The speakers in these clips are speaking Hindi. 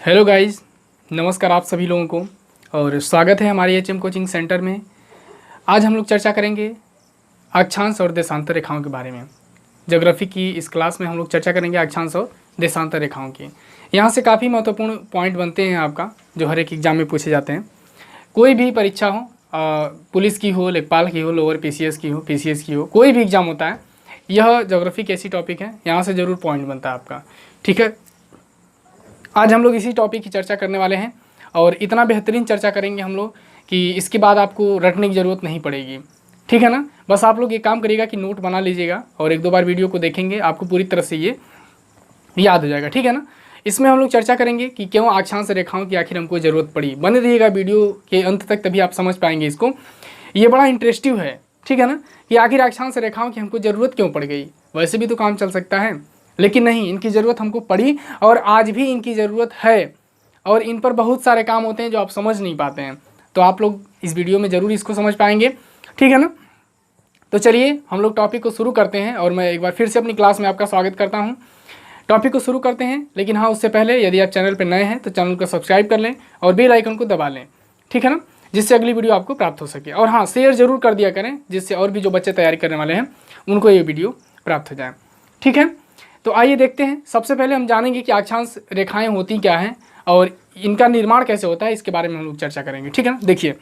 हेलो गाइस, नमस्कार आप सभी लोगों को और स्वागत है हमारे एचएम कोचिंग सेंटर में। आज हम लोग चर्चा करेंगे अक्षांश और देशांतर रेखाओं के बारे में। ज्योग्राफी की इस क्लास में हम लोग चर्चा करेंगे अक्षांश और देशांतर रेखाओं की। यहाँ से काफ़ी महत्वपूर्ण पॉइंट बनते हैं आपका, जो हर एक एग्जाम में पूछे जाते हैं। कोई भी परीक्षा हो, पुलिस की हो, लेखपाल की हो, लोअर पीसीएस की हो, पीसीएस की हो, कोई भी एग्जाम होता है, यह ज्योग्राफी की ऐसी टॉपिक है, यहाँ से ज़रूर पॉइंट बनता है आपका। ठीक है, आज हम लोग इसी टॉपिक की चर्चा करने वाले हैं और इतना बेहतरीन चर्चा करेंगे हम लोग कि इसके बाद आपको रटने की ज़रूरत नहीं पड़ेगी। ठीक है ना, बस आप लोग ये काम करिएगा कि नोट बना लीजिएगा और एक दो बार वीडियो को देखेंगे, आपको पूरी तरह से ये याद हो जाएगा। ठीक है ना, इसमें हम लोग चर्चा करेंगे कि क्यों अक्षांश रेखाओं की आखिर हमको ज़रूरत पड़ी। बने रहिएगा वीडियो के अंत तक, तभी आप समझ पाएंगे इसको। ये बड़ा इंटरेस्टिंग है, ठीक है ना, कि आखिर अक्षांश रेखाओं की हमको ज़रूरत क्यों पड़ गई। वैसे भी तो काम चल सकता है, लेकिन नहीं, इनकी ज़रूरत हमको पड़ी और आज भी इनकी ज़रूरत है। और इन पर बहुत सारे काम होते हैं जो आप समझ नहीं पाते हैं, तो आप लोग इस वीडियो में ज़रूर इसको समझ पाएंगे। ठीक है ना, तो चलिए हम लोग टॉपिक को शुरू करते हैं और मैं एक बार फिर से अपनी क्लास में आपका स्वागत करता हूं। टॉपिक को शुरू करते हैं, लेकिन हाँ, उससे पहले यदि आप चैनल पर नए हैं तो चैनल को सब्सक्राइब कर लें और बेल आइकन को दबा लें। ठीक है ना, जिससे अगली वीडियो आपको प्राप्त हो सके। और हाँ, शेयर ज़रूर कर दिया करें, जिससे और भी जो बच्चे तैयारी करने वाले हैं उनको ये वीडियो प्राप्त हो जाए। ठीक है, तो आइए देखते हैं। सबसे पहले हम जानेंगे कि अक्षांश रेखाएं होती क्या हैं और इनका निर्माण कैसे होता है, इसके बारे में हम लोग चर्चा करेंगे। ठीक है ना, देखिए,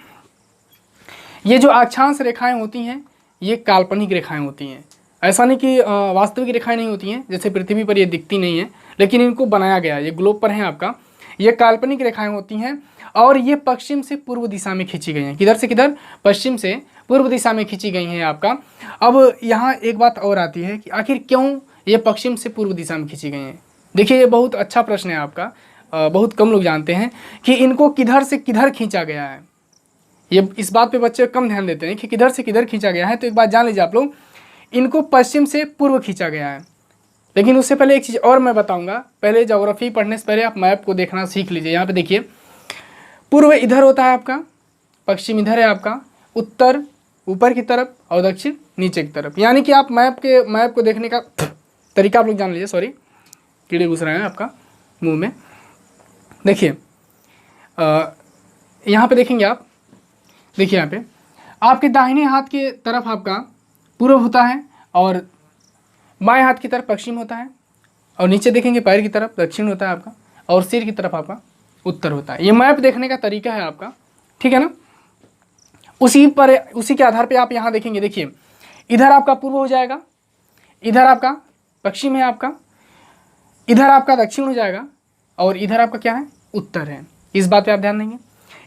ये जो अक्षांश रेखाएं होती हैं ये काल्पनिक रेखाएं होती हैं। ऐसा नहीं कि वास्तविक रेखाएं नहीं होती हैं, जैसे पृथ्वी पर ये दिखती नहीं है, लेकिन इनको बनाया गया, ये ग्लोब पर है आपका, ये काल्पनिक रेखाएं होती हैं और ये पश्चिम से पूर्व दिशा में खींची गई हैं। किधर से किधर? पश्चिम से पूर्व दिशा में खींची गई हैं आपका। अब यहाँ एक बात और आती है कि आखिर क्यों ये पश्चिम से पूर्व दिशा में खींची गई हैं। देखिए, ये बहुत अच्छा प्रश्न है आपका, बहुत कम लोग जानते हैं कि इनको किधर से किधर खींचा गया है। ये इस बात पे बच्चे कम ध्यान देते हैं कि किधर से किधर खींचा गया है। तो एक बात जान लीजिए आप लोग, इनको पश्चिम से पूर्व खींचा गया है। लेकिन उससे पहले एक चीज़ और मैं बताऊंगा। पहले ज्योग्राफी पढ़ने से पहले आप मैप को देखना सीख लीजिए। यहाँ पे देखिए, पूर्व इधर होता है आपका, पश्चिम इधर है आपका, उत्तर ऊपर की तरफ और दक्षिण नीचे की तरफ। यानी कि आप मैप को देखने का तरीका आप लोग जान लीजिए। सॉरी, कीड़े घुस रहे हैं आपका मुंह में। देखिए, यहाँ पे देखेंगे आप, देखिए यहाँ पे आपके दाहिने हाथ के तरफ आपका पूर्व होता है और बाएं हाथ की तरफ पश्चिम होता है, और नीचे देखेंगे पैर की तरफ दक्षिण होता है आपका, और सिर की तरफ आपका उत्तर होता है। ये मैप देखने का तरीका है आपका। ठीक है ना, उसी के आधार पे आप यहाँ देखेंगे। देखिए, इधर आपका पूर्व हो जाएगा, इधर आपका पश्चिम है आपका, इधर आपका दक्षिण हो जाएगा और इधर आपका क्या है? उत्तर है। इस बात पे आप ध्यान देंगे।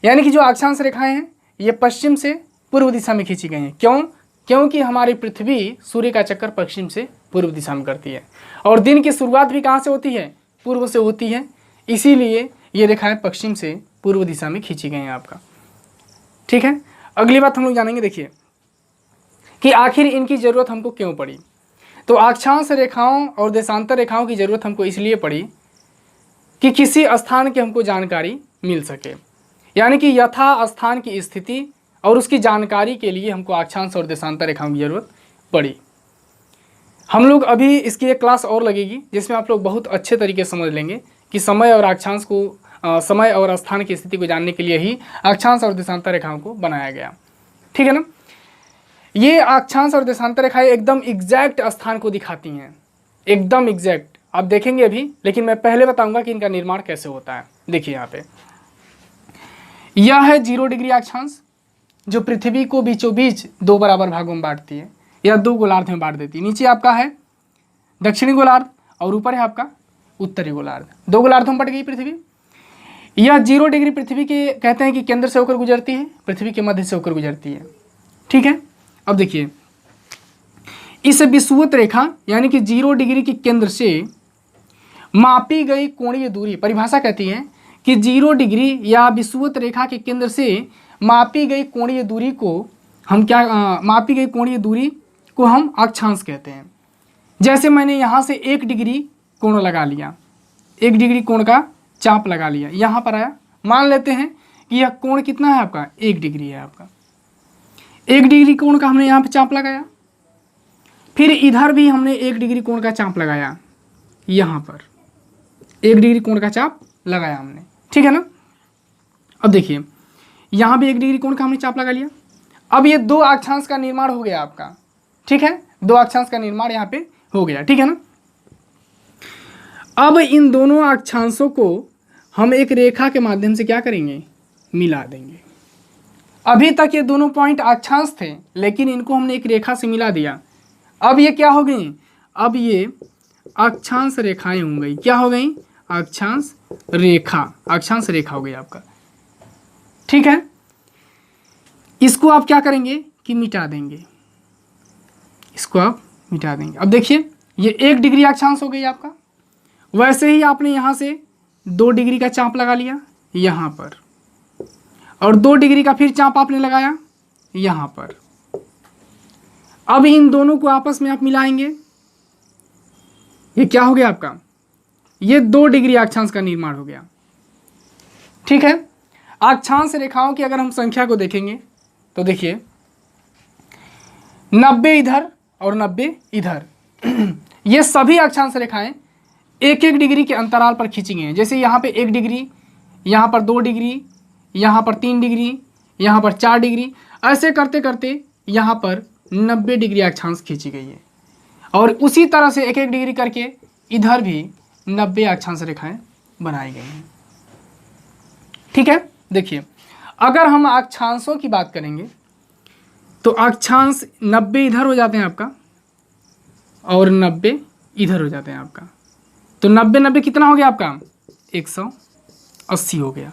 यानी कि जो अक्षांश रेखाएं हैं ये पश्चिम से पूर्व दिशा में खींची गई हैं। क्यों? क्योंकि हमारी पृथ्वी सूर्य का चक्कर पश्चिम से पूर्व दिशा में करती है और दिन की शुरुआत भी कहाँ से होती है? पूर्व से होती है। इसीलिए ये रेखाएं पश्चिम से पूर्व दिशा में खींची गई हैं आपका। ठीक है, अगली बात हम लोग जानेंगे। देखिए कि आखिर इनकी ज़रूरत हमको क्यों पड़ी। तो अक्षांश रेखाओं और देशांतर रेखाओं की ज़रूरत हमको इसलिए पड़ी कि किसी स्थान की हमको जानकारी मिल सके। यानी कि यथा स्थान की स्थिति और उसकी जानकारी के लिए हमको अक्षांश और देशांतर रेखाओं की ज़रूरत पड़ी। हम लोग अभी इसकी एक क्लास और लगेगी जिसमें आप लोग बहुत अच्छे तरीके से समझ लेंगे कि समय और अक्षांश को समय और स्थान की स्थिति को जानने के लिए ही अक्षांश और देशांतर रेखाओं को बनाया गया। ठीक है ना, ये अक्षांश और देशांतर रेखाएं एकदम एग्जैक्ट स्थान को दिखाती हैं, एकदम एग्जैक्ट। आप देखेंगे अभी, लेकिन मैं पहले बताऊंगा कि इनका निर्माण कैसे होता है। देखिए यहाँ पे यह है 0 डिग्री अक्षांश, जो पृथ्वी को बीचों बीच 2 बराबर भागों में बांटती है या 2 गोलार्ध में बांट देती है। नीचे आपका है दक्षिणी गोलार्ध और ऊपर है आपका उत्तरी गोलार्ध। 2 गोलार्धों में बट गई पृथ्वी। यह 0 डिग्री पृथ्वी के कहते हैं कि केंद्र से होकर गुजरती है, पृथ्वी के मध्य से होकर गुजरती है। ठीक है, अब देखिए, इस विषुवत रेखा यानी कि 0 डिग्री के केंद्र से मापी गई कोणीय दूरी, परिभाषा कहती है कि 0 डिग्री या विषुवत रेखा के केंद्र से मापी गई कोणीय दूरी को हम मापी गई कोणीय दूरी को हम अक्षांश कहते हैं। जैसे मैंने यहाँ से 1 डिग्री कोण लगा लिया, 1 डिग्री कोण का चाप लगा लिया, यहाँ पर आया। मान लेते हैं कि यह कोण कितना है आपका? 1 डिग्री है आपका। 1 डिग्री कोण का हमने यहाँ पे चाप लगाया, फिर इधर भी हमने 1 डिग्री कोण का चाप लगाया, यहाँ पर 1 डिग्री कोण का चाप लगाया हमने, ठीक है ना। अब देखिए यहाँ भी 1 डिग्री कोण का हमने चाप लगा लिया। अब ये 2 अक्षांश का निर्माण हो गया आपका, ठीक है, 2 अक्षांश का निर्माण यहाँ पे हो गया, ठीक है ना। अब इन दोनों अक्षांशों को हम एक रेखा के माध्यम से क्या करेंगे, मिला देंगे। अभी तक ये दोनों पॉइंट अक्षांश थे, लेकिन इनको हमने एक रेखा से मिला दिया। अब ये क्या हो गई, अब ये अक्षांश रेखाएं हो गई। क्या हो गई, अक्षांश रेखा, अक्षांश रेखा हो गई आपका, ठीक है। इसको आप क्या करेंगे कि मिटा देंगे, इसको आप मिटा देंगे। अब देखिए ये 1 डिग्री अक्षांश हो गई आपका। वैसे ही आपने यहाँ से 2 डिग्री का चाप लगा लिया यहाँ पर, और 2 डिग्री का फिर चाप आपने लगाया यहाँ पर। अब इन दोनों को आपस में आप मिलाएंगे, ये क्या हो गया आपका, ये 2 डिग्री अक्षांश का निर्माण हो गया, ठीक है। अक्षांश रेखाओं की अगर हम संख्या को देखेंगे तो देखिए 90 इधर और 90 इधर ये सभी अक्षांश रेखाएं 1-1 डिग्री के अंतराल पर खींची गई हैं। जैसे यहाँ पे 1 डिग्री, यहाँ पर 2 डिग्री, यहाँ पर 3 डिग्री, यहाँ पर 4 डिग्री, ऐसे करते करते यहाँ पर 90 डिग्री अक्षांश खींची गई है। और उसी तरह से 1-1 डिग्री करके इधर भी 90 अक्षांश रेखाएं बनाई गई हैं, ठीक है। देखिए अगर हम अक्षांशों की बात करेंगे तो अक्षांश 90 इधर हो जाते हैं आपका और 90 इधर हो जाते हैं आपका। तो 90-90 कितना हो गया आपका, 180 हो गया।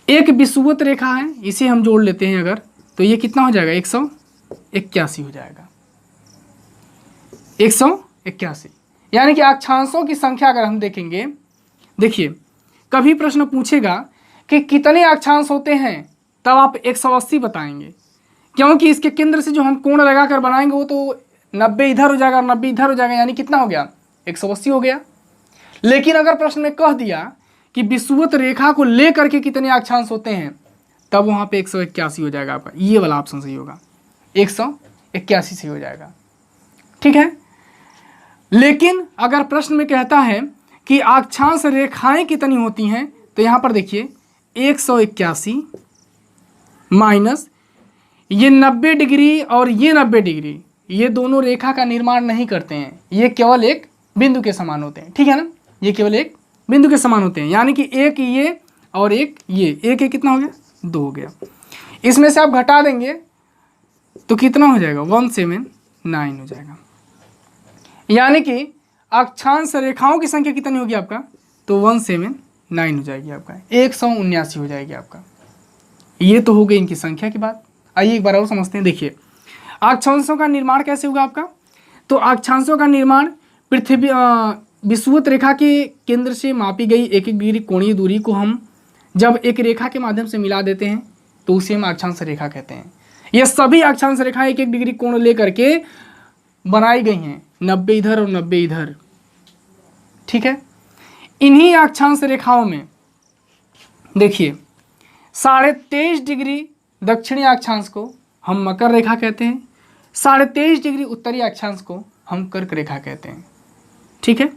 एक विषुवत रेखा है, इसे हम जोड़ लेते हैं अगर, तो ये कितना हो जाएगा, 181 हो जाएगा, 181। यानी कि अक्षांशों की संख्या अगर हम देखेंगे, देखिए कभी प्रश्न पूछेगा कि कितने अक्षांश होते हैं, तब आप 180 बताएंगे, क्योंकि इसके केंद्र से जो हम कोण लगाकर बनाएंगे वो तो 90 इधर हो जाएगा और 90 इधर हो जाएगा, यानी कितना हो गया, 180 हो गया। लेकिन अगर प्रश्न में कह दिया कि विषुवत रेखा को लेकर के कितने अक्षांश होते हैं, तब वहाँ पे 181 हो जाएगा आपका। ये वाला ऑप्शन सही होगा, 181 सही हो जाएगा, ठीक है। लेकिन अगर प्रश्न में कहता है कि अक्षांश रेखाएं कितनी होती हैं, तो यहाँ पर देखिए 181 माइनस ये 90 डिग्री और ये 90 डिग्री, ये दोनों रेखा का निर्माण नहीं करते हैं, ये केवल एक बिंदु के समान होते हैं, ठीक है ना। ये केवल एक बिंदु के समान होते हैं, यानी कि एक ये और एक ये, एक कितना हो गया, 2 हो गया। इसमें से आप घटा देंगे तो कितना हो जाएगा, 179 हो जाएगा। यानी कि अक्षांश रेखाओं की संख्या कितनी होगी आपका, तो 179 हो जाएगी आपका, 179 हो जाएगी आपका। ये तो हो गई इनकी संख्या की बात। आइए एक बार और समझते हैं। देखिए अक्षांशों का निर्माण कैसे होगा आपका, तो अक्षांशों का निर्माण पृथ्वी विषुवत रेखा के केंद्र से मापी गई 1-1 डिग्री कोणीय दूरी को हम जब एक रेखा के माध्यम से मिला देते हैं तो उसे हम अक्षांश रेखा कहते हैं। ये सभी अक्षांश रेखाएं 1-1 डिग्री कोण लेकर के बनाई गई हैं, 90 इधर और 90 इधर, ठीक है। इन्हीं अक्षांश रेखाओं में देखिए 23.5 डिग्री दक्षिणी अक्षांश को हम मकर रेखा कहते हैं, 23.5 डिग्री उत्तरी अक्षांश को हम कर्क रेखा कहते हैं, ठीक है।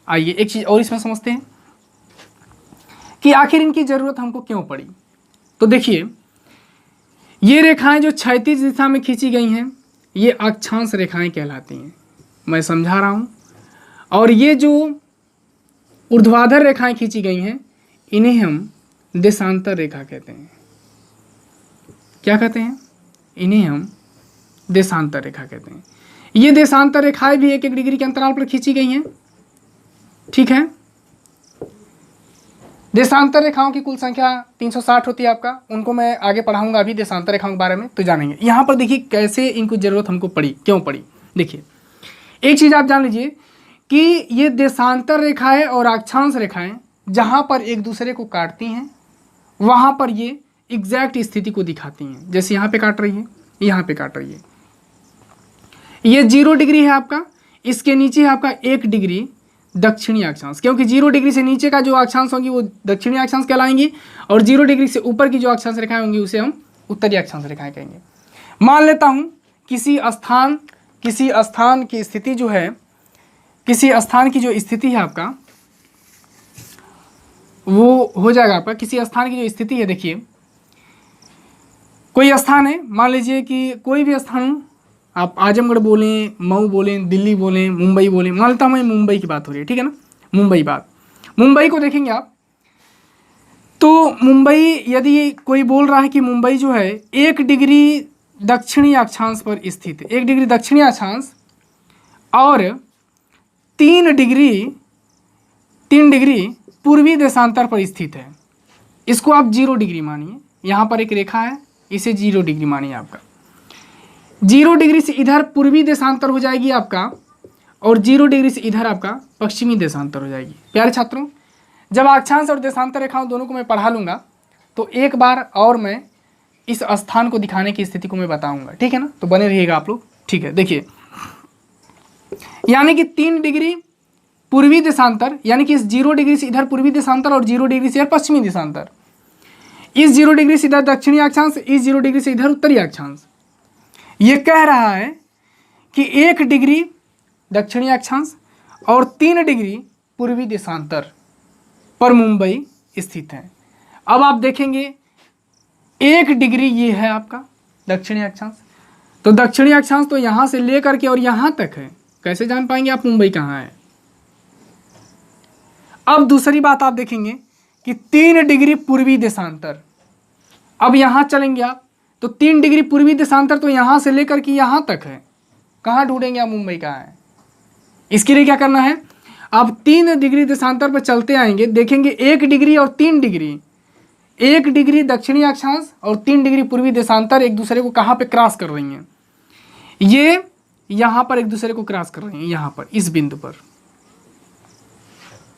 आइए एक चीज़ और इसमें समझते हैं कि आखिर इनकी ज़रूरत हमको क्यों पड़ी। तो देखिए ये रेखाएं जो क्षैतिज दिशा में खींची गई हैं, ये अक्षांश रेखाएं कहलाती हैं, मैं समझा रहा हूँ। और ये जो ऊर्ध्वाधर रेखाएं खींची गई हैं, इन्हें हम देशांतर रेखा कहते हैं। क्या कहते हैं, इन्हें हम देशांतर रेखा कहते हैं। ये देशांतर रेखाएं भी 1-1 डिग्री के अंतराल पर खींची गई हैं, ठीक है। देशांतर रेखाओं की कुल संख्या 360 होती है आपका, उनको मैं आगे पढ़ाऊंगा अभी देशांतर रेखाओं के बारे में, तो जानेंगे। यहाँ पर देखिए कैसे इनको ज़रूरत हमको पड़ी, क्यों पड़ी। देखिए एक चीज़ आप जान लीजिए कि ये देशांतर रेखाएं और अक्षांश रेखाएं जहाँ पर एक दूसरे को काटती हैं, वहाँ पर ये एग्जैक्ट स्थिति को दिखाती हैं। जैसे यहाँ पे काट रही है, यहाँ पे काट रही है, ये 0 डिग्री है आपका, इसके नीचे है आपका 1 डिग्री दक्षिणी अक्षांश, क्योंकि 0 डिग्री से नीचे का जो अक्षांश होंगी वो दक्षिणी अक्षांश कहलाएंगी, और 0 डिग्री से ऊपर की जो अक्षांश रेखाएं होंगी उसे हम उत्तरी अक्षांश रेखाएं कहेंगे। मान लेता हूँ किसी स्थान की स्थिति जो है, किसी स्थान की जो स्थिति है आपका, वो हो जाएगा आपका किसी स्थान की जो स्थिति है। देखिए कोई स्थान है, मान लीजिए कि कोई भी स्थान हो, आप आजमगढ़ बोलें, मऊ बोलें, दिल्ली बोलें, मुंबई बोलें, मान लेता हूँ मैं मुंबई की बात हो रही है, ठीक है ना, मुंबई को देखेंगे आप, तो मुंबई यदि कोई बोल रहा है कि मुंबई जो है 1 डिग्री दक्षिणी अक्षांश पर स्थित है, 1 डिग्री दक्षिणी अक्षांश और 3 डिग्री पूर्वी देशांतर पर स्थित है, इसको आप 0 डिग्री मानिए। यहाँ पर एक रेखा है, इसे 0 डिग्री मानिए। आपका 0 डिग्री से इधर पूर्वी देशांतर हो जाएगी आपका, और 0 डिग्री से इधर आपका पश्चिमी देशांतर हो जाएगी। प्यारे छात्रों, जब अक्षांश और देशांतर रेखाओं दोनों को मैं पढ़ा लूँगा तो एक बार और मैं इस स्थान को दिखाने की स्थिति को मैं बताऊंगा, ठीक है ना, तो बने रहिएगा आप लोग। ठीक है, देखिए यानी कि 3 डिग्री पूर्वी देशांतर, यानी कि इस 0 डिग्री से इधर पूर्वी देशांतर और 0 डिग्री से इधर पश्चिमी देशांतर, इस 0 डिग्री से इधर दक्षिणी अक्षांश, इस 0 डिग्री से इधर उत्तरी अक्षांश। ये कह रहा है कि 1 डिग्री दक्षिणी अक्षांश और 3 डिग्री पूर्वी देशांतर पर मुंबई स्थित है। अब आप देखेंगे 1 डिग्री ये है आपका दक्षिणी अक्षांश, तो दक्षिणी अक्षांश तो यहाँ से लेकर के और यहाँ तक है, कैसे जान पाएंगे आप मुंबई कहाँ है। अब दूसरी बात आप देखेंगे कि 3 डिग्री पूर्वी देशांतर, अब यहाँ चलेंगे आप तो 3 डिग्री पूर्वी देशांतर तो यहाँ से लेकर के यहाँ तक है, कहाँ ढूंढेंगे आप मुंबई कहाँ है। इसके लिए क्या करना है, आप 3 डिग्री देशांतर पर चलते आएंगे, देखेंगे 1 डिग्री और 3 डिग्री, 1 डिग्री दक्षिणी अक्षांश और 3 डिग्री पूर्वी देशांतर एक दूसरे को कहाँ पे क्रॉस कर रही हैं, ये यहाँ पर एक दूसरे को क्रॉस कर रही हैं, यहाँ पर इस बिंदु पर,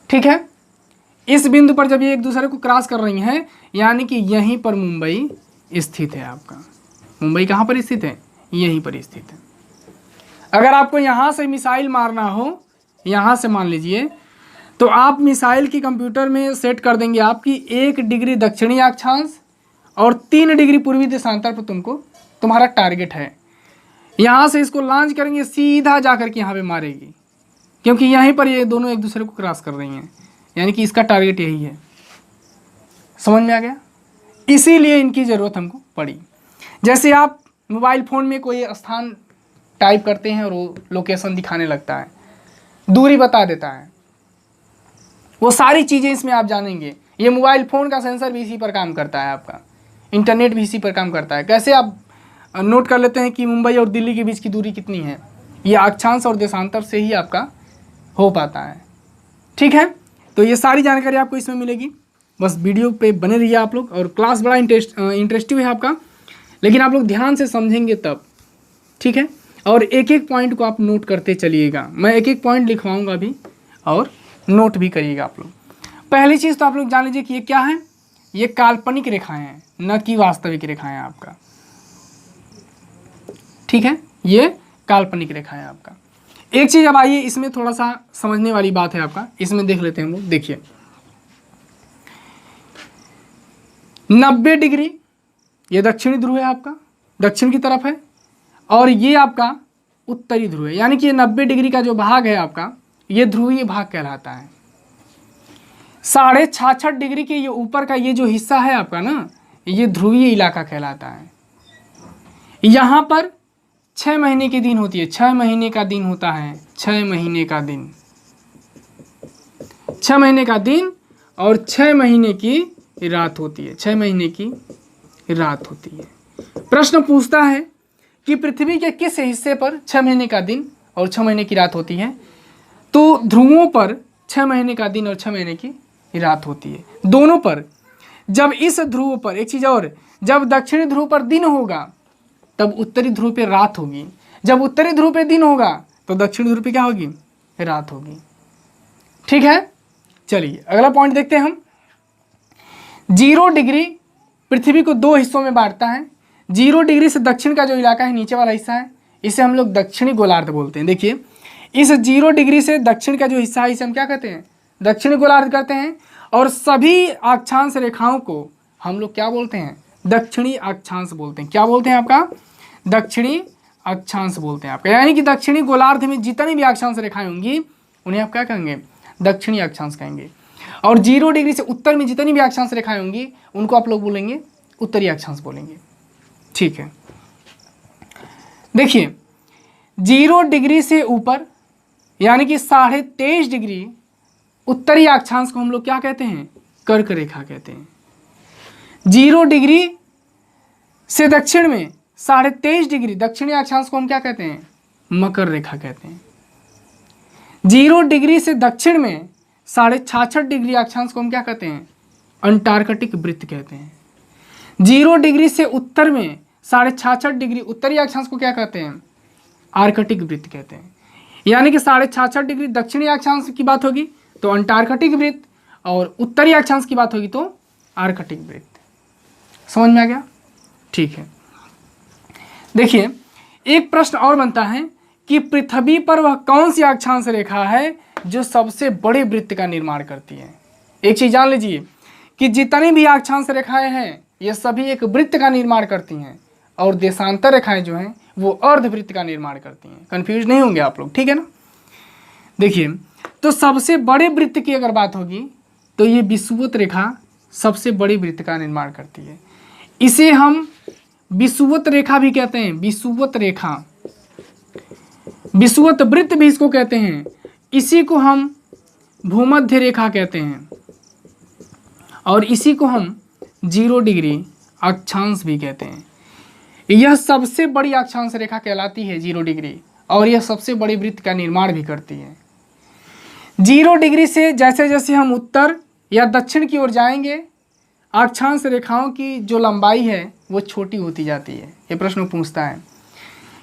ठीक है। इस बिंदु पर जब ये एक दूसरे को क्रॉस कर रही हैं, यानी कि यहीं पर मुंबई स्थित है आपका। मुंबई कहाँ पर स्थित है, यहीं पर स्थित है। अगर आपको यहाँ से मिसाइल मारना हो, यहाँ से मान लीजिए, तो आप मिसाइल की कंप्यूटर में सेट कर देंगे आपकी 1 डिग्री दक्षिणी अक्षांश और 3 डिग्री पूर्वी देशांतर पर तुम्हारा टारगेट है। यहाँ से इसको लॉन्च करेंगे, सीधा जा कर के यहाँ पे मारेगी, क्योंकि यहीं पर ये दोनों एक दूसरे को क्रॉस कर रही हैं, यानी कि इसका टारगेट यही है। समझ में आ गया, इसीलिए इनकी ज़रूरत हमको पड़ी। जैसे आप मोबाइल फ़ोन में कोई स्थान टाइप करते हैं और वो लोकेशन दिखाने लगता है, दूरी बता देता है, वो सारी चीज़ें इसमें आप जानेंगे। ये मोबाइल फ़ोन का सेंसर भी इसी पर काम करता है, आपका इंटरनेट भी इसी पर काम करता है। कैसे आप नोट कर लेते हैं कि मुंबई और दिल्ली के बीच की दूरी कितनी है, ये अक्षांश और देशांतर से ही आपका हो पाता है, ठीक है। तो ये सारी जानकारी आपको इसमें मिलेगी, बस वीडियो पे बने रहिए आप लोग। और क्लास बड़ा इंटरेस्टिव है आपका, लेकिन आप लोग ध्यान से समझेंगे तब, ठीक है। और एक एक पॉइंट को आप नोट करते चलिएगा, मैं एक एक पॉइंट लिखवाऊंगा अभी और नोट भी करिएगा आप लोग। पहली चीज़ तो आप लोग जान लीजिए कि ये क्या है, ये काल्पनिक रेखाएं हैं, न कि वास्तविक रेखाएं हैं आपका, ठीक है। ये काल्पनिक रेखाएं हैं आपका। एक चीज़ अब आइए, इसमें थोड़ा सा समझने वाली बात है आपका, इसमें देख लेते हैं हम लोग। देखिए 90 डिग्री ये दक्षिणी ध्रुव है आपका, दक्षिण की तरफ है, और ये आपका उत्तरी ध्रुव है, यानी कि ये 90 डिग्री का जो भाग है आपका, ये ध्रुवीय भाग कहलाता है। 66.5 डिग्री के ये ऊपर का ये जो हिस्सा है आपका ना, ये ध्रुवीय इलाका कहलाता है। यहाँ पर 6 महीने की दिन होती है, 6 महीने का दिन होता है, 6 महीने का दिन, 6 महीने का दिन और 6 महीने की रात होती है, 6 महीने की रात होती है। प्रश्न पूछता है कि पृथ्वी के किस हिस्से पर 6 महीने का दिन और 6 महीने की रात होती है, तो ध्रुवों पर 6 महीने का दिन और 6 महीने की रात होती है, दोनों पर। जब इस ध्रुव पर, एक चीज़ और, जब दक्षिणी ध्रुव पर दिन होगा तब उत्तरी ध्रुव पे रात होगी, जब उत्तरी ध्रुव पे दिन होगा तो दक्षिणी ध्रुव पे क्या होगी, रात होगी, ठीक है। चलिए अगला पॉइंट देखते हैं हम। 0 डिग्री पृथ्वी को 2 हिस्सों में बांटता है। 0 डिग्री से दक्षिण का जो इलाका है, नीचे वाला हिस्सा है, इसे हम लोग दक्षिणी गोलार्ध बोलते हैं। देखिए इस 0 डिग्री से दक्षिण का जो हिस्सा है, इसे हम क्या कहते हैं, दक्षिणी गोलार्ध कहते हैं। और सभी अक्षांश रेखाओं को हम लोग क्या बोलते हैं, दक्षिणी अक्षांश बोलते हैं। क्या बोलते हैं आपका, दक्षिणी अक्षांश बोलते हैं आपका, यानी कि दक्षिणी गोलार्ध में जितनी भी अक्षांश रेखाएं होंगी उन्हें आप क्या कहेंगे, दक्षिणी अक्षांश कहेंगे। और 0 डिग्री से उत्तर में जितनी भी अक्षांश रेखाएं होंगी उनको आप लोग बोलेंगे उत्तरी अक्षांश बोलेंगे। ठीक है, देखिए 0 डिग्री से ऊपर यानी कि 23.5 डिग्री उत्तरी अक्षांश को हम लोग क्या कहते हैं? कर्क रेखा कहते हैं। 0 डिग्री से दक्षिण में 23.5 डिग्री दक्षिणी अक्षांश को हम क्या कहते हैं? मकर रेखा कहते हैं। 0 डिग्री से दक्षिण में 66.5 डिग्री अक्षांश को हम क्या कहते हैं? अंटार्कटिक वृत्त कहते हैं। 0 डिग्री से उत्तर में 66.5 डिग्री उत्तरी अक्षांश को क्या कहते हैं? आर्कटिक वृत्त कहते हैं। यानी कि 66.5 डिग्री दक्षिणी अक्षांश की बात होगी तो अंटार्कटिक वृत्त, और उत्तरी अक्षांश की बात होगी तो आर्कटिक वृत्त। समझ में आ गया? ठीक है, देखिए एक प्रश्न और बनता है कि पृथ्वी पर वह कौन सी अक्षांश रेखा है जो सबसे बड़े वृत्त का निर्माण करती है? एक चीज जान लीजिए कि जितनी भी अक्षांश रेखाएं हैं ये सभी एक वृत्त का निर्माण करती हैं, और देशांतर रेखाएं जो हैं वो अर्धवृत्त का निर्माण करती हैं। कंफ्यूज नहीं होंगे आप लोग, ठीक है ना? देखिए तो सबसे बड़े वृत्त की अगर बात होगी तो ये विषुवत रेखा सबसे बड़े वृत्त का निर्माण करती है। इसे हम विषुवत रेखा भी कहते हैं, विषुवत रेखा, विषुवत वृत्त भी इसको कहते हैं। इसी को हम भूमध्य रेखा कहते हैं, और इसी को हम 0 डिग्री अक्षांश भी कहते हैं। यह सबसे बड़ी अक्षांश रेखा कहलाती है 0 डिग्री, और यह सबसे बड़े वृत्त का निर्माण भी करती है। 0 डिग्री से जैसे जैसे हम उत्तर या दक्षिण की ओर जाएंगे अक्षांश रेखाओं की जो लंबाई है वो छोटी होती जाती है। ये प्रश्न पूछता है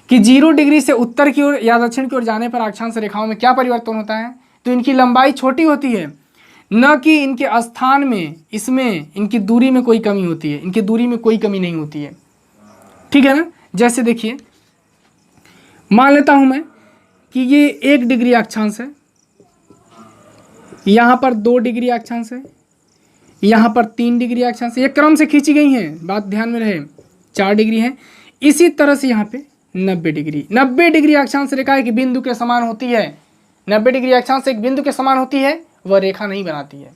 कि 0 डिग्री से उत्तर की ओर या दक्षिण की ओर जाने पर अक्षांश रेखाओं में क्या परिवर्तन होता है? तो इनकी लंबाई छोटी होती है, न कि इनके स्थान में, इसमें इनकी दूरी में कोई कमी होती है। इनकी दूरी में कोई कमी नहीं होती है, ठीक है ना? जैसे देखिए मान लेता हूं मैं कि ये 1 डिग्री अक्षांश है, यहाँ पर 2 डिग्री अक्षांश है, यहाँ पर 3 डिग्री अक्षांश है। ये क्रम से खींची गई हैं, बात ध्यान में रहे। 4 डिग्री है। इसी तरह से यहाँ पे 90 डिग्री, 90 डिग्री अक्षांश रेखा एक बिंदु के समान होती है। 90 डिग्री अक्षांश एक बिंदु के समान होती है, वह रेखा नहीं बनाती है।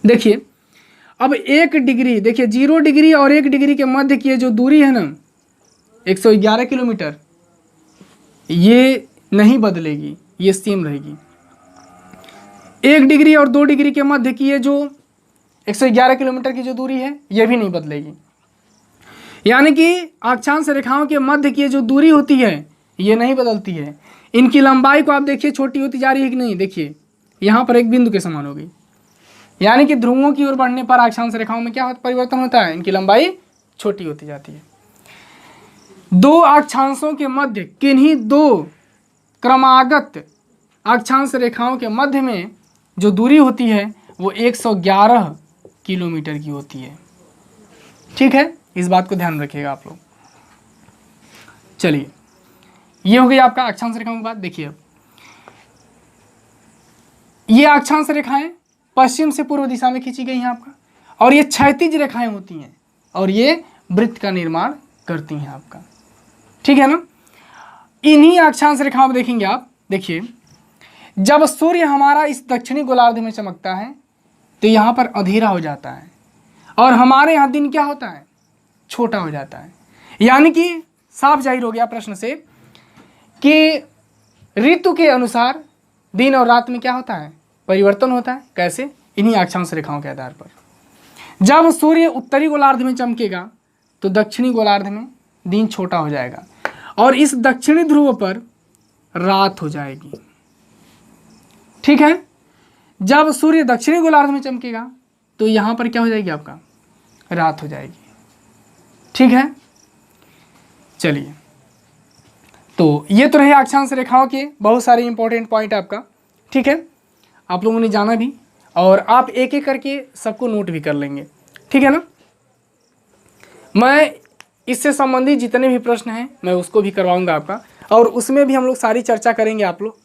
देखिए अब 1 डिग्री, देखिए 0 डिग्री और 1 डिग्री के मध्य की जो दूरी है ना 111 किलोमीटर, ये नहीं बदलेगी, ये सेम रहेगी। 1 डिग्री और 2 डिग्री के मध्य की ये जो 111 किलोमीटर की जो दूरी है ये भी नहीं बदलेगी। यानी कि अक्षांश रेखाओं के मध्य की जो दूरी होती है ये नहीं बदलती है। इनकी लंबाई को आप देखिए छोटी होती जा रही है कि नहीं? देखिए यहाँ पर एक बिंदु के समान होगी, यानी कि ध्रुवों की ओर बढ़ने पर अक्षांश रेखाओं में क्या परिवर्तन होता है? इनकी लंबाई छोटी होती जाती है। 2 अक्षांशों के मध्य किन्हीं 2 क्रमागत अक्षांश रेखाओं के मध्य में जो दूरी होती है वो 111 किलोमीटर की होती है। ठीक है, इस बात को ध्यान रखिएगा आप लोग। चलिए ये हो गई आपका अक्षांश रेखाओं की बात। देखिए अब ये अक्षांश रेखाएं पश्चिम से पूर्व दिशा में खींची गई हैं आपका, और ये क्षैतिज रेखाएं होती हैं और ये वृत्त का निर्माण करती हैं आपका। ठीक है ना? इन्हीं अक्षांश रेखाओं में देखेंगे आप, देखिए जब सूर्य हमारा इस दक्षिणी गोलार्ध में चमकता है तो यहाँ पर अंधेरा हो जाता है, और हमारे यहाँ दिन क्या होता है? छोटा हो जाता है। यानी कि साफ जाहिर हो गया प्रश्न से कि ऋतु के अनुसार दिन और रात में क्या होता है? परिवर्तन होता है। कैसे? इन्हीं अक्षांश रेखाओं के आधार पर। जब सूर्य उत्तरी गोलार्ध में चमकेगा तो दक्षिणी गोलार्ध में दिन छोटा हो जाएगा, और इस दक्षिणी ध्रुव पर रात हो जाएगी। ठीक है? जब सूर्य दक्षिणी गोलार्ध में चमकेगा तो यहाँ पर क्या हो जाएगी? आपका रात हो जाएगी। ठीक है, चलिए तो ये तो रहे अक्षांश रेखाओं के बहुत सारे इंपॉर्टेंट पॉइंट आपका। ठीक है, आप लोगों ने जाना भी, और आप एक एक करके सबको नोट भी कर लेंगे। ठीक है ना? मैं इससे संबंधित जितने भी प्रश्न हैं मैं उसको भी करवाऊंगा आपका, और उसमें भी हम लोग सारी चर्चा करेंगे आप लोग,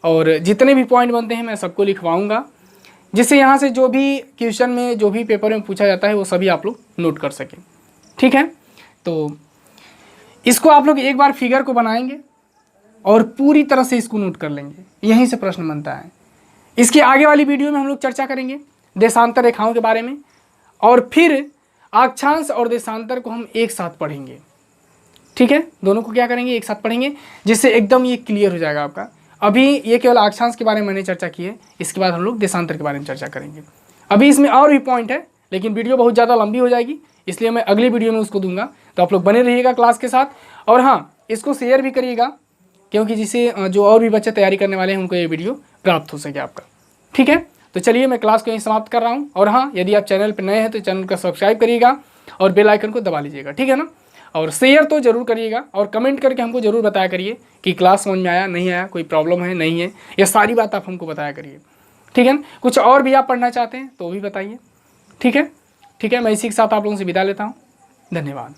और जितने भी पॉइंट बनते हैं मैं सबको लिखवाऊंगा, जिससे यहाँ से जो भी क्वेश्चन में जो भी पेपर में पूछा जाता है वो सभी आप लोग नोट कर सकें। ठीक है, तो इसको आप लोग एक बार फिगर को बनाएंगे और पूरी तरह से इसको नोट कर लेंगे। यहीं से प्रश्न बनता है, इसके आगे वाली वीडियो में हम लोग चर्चा करेंगे देशांतर रेखाओं के बारे में, और फिर अक्षांश और देशांतर को हम एक साथ पढ़ेंगे। ठीक है, दोनों को क्या करेंगे, एक साथ पढ़ेंगे, जिससे एकदम ये क्लियर हो जाएगा आपका। अभी ये केवल अक्षांश के बारे में मैंने चर्चा की है, इसके बाद हम लोग देशांतर के बारे में चर्चा करेंगे। अभी इसमें और भी पॉइंट है, लेकिन वीडियो बहुत ज़्यादा लंबी हो जाएगी, इसलिए मैं अगली वीडियो में उसको दूंगा। तो आप लोग बने रहिएगा क्लास के साथ, और हाँ, इसको शेयर भी करिएगा, क्योंकि जिससे जो और भी बच्चे तैयारी करने वाले हैं उनको ये वीडियो प्राप्त हो सके आपका। ठीक है, तो चलिए मैं क्लास को यहीं समाप्त कर रहा हूँ। और हाँ, यदि आप चैनल पर नए हैं तो चैनल को सब्सक्राइब करिएगा और बेल आइकन को दबा लीजिएगा। ठीक है ना, और शेयर तो जरूर करिएगा, और कमेंट करके हमको जरूर बताया करिए कि क्लास समझ में आया नहीं आया, कोई प्रॉब्लम है नहीं है, ये सारी बात आप हमको बताया करिए। ठीक है ना, कुछ और भी आप पढ़ना चाहते हैं तो भी बताइए। ठीक है, ठीक है, मैं इसी के साथ आप लोगों से विदा लेता हूँ। धन्यवाद।